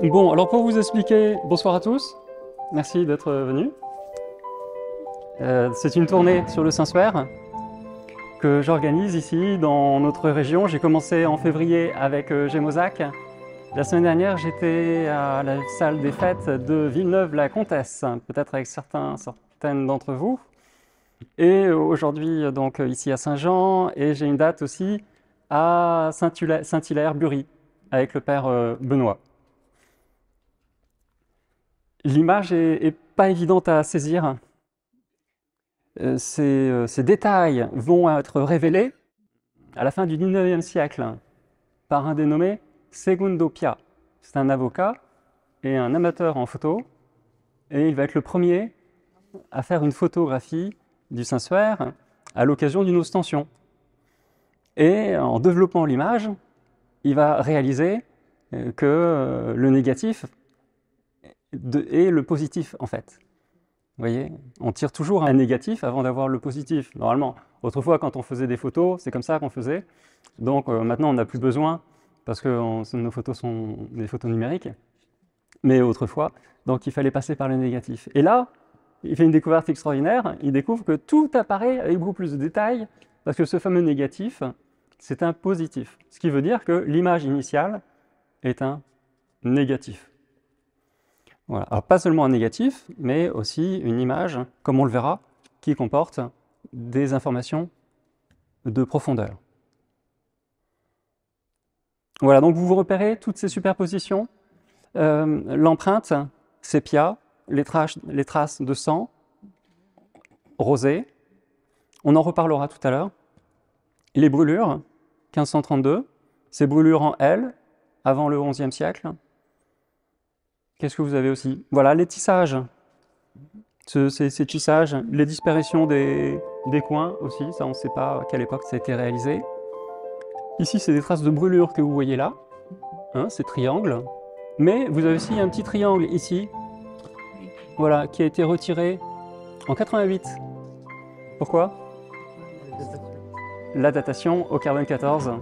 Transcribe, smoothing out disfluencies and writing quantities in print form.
Bon, alors pour vous expliquer, bonsoir à tous, merci d'être venus. C'est une tournée sur le Saint-Suaire que j'organise ici dans notre région. J'ai commencé en février avec Gémozac. La semaine dernière, j'étais à la salle des fêtes de Villeneuve-la-Comtesse, peut-être avec certaines d'entre vous. Et aujourd'hui, donc ici à Saint-Jean, et j'ai une date aussi à Saint-Hilaire-Bury avec le père Benoît. L'image est pas évidente à saisir. Ces détails vont être révélés à la fin du 19e siècle par un dénommé Segundo Pia. C'est un avocat et un amateur en photo, et il va être le premier à faire une photographie du Saint-Suaire à l'occasion d'une ostension. Et en développant l'image, il va réaliser que le négatif est le positif en fait. Vous voyez, on tire toujours un négatif avant d'avoir le positif, normalement. Autrefois, quand on faisait des photos, c'est comme ça qu'on faisait. Donc maintenant, on n'a plus besoin, parce que nos photos sont des photos numériques. Mais autrefois, donc il fallait passer par le négatif. Et là, il fait une découverte extraordinaire. Il découvre que tout apparaît avec beaucoup plus de détails, parce que ce fameux négatif, c'est un positif. Ce qui veut dire que l'image initiale est un négatif. Voilà. Alors, pas seulement un négatif, mais aussi une image, comme on le verra, qui comporte des informations de profondeur. Voilà, donc vous repérez toutes ces superpositions. L'empreinte sépia, les traces de sang, rosé. On en reparlera tout à l'heure. Les brûlures, 1532, ces brûlures en L, avant le XIe siècle. Qu'est-ce que vous avez aussi? Voilà, les tissages. Ces tissages, les disparitions des coins aussi, ça on ne sait pas à quelle époque ça a été réalisé. Ici, c'est des traces de brûlure que vous voyez là, hein, ces triangles. Mais vous avez aussi un petit triangle ici, voilà, qui a été retiré en 88. Pourquoi? La datation au carbone 14.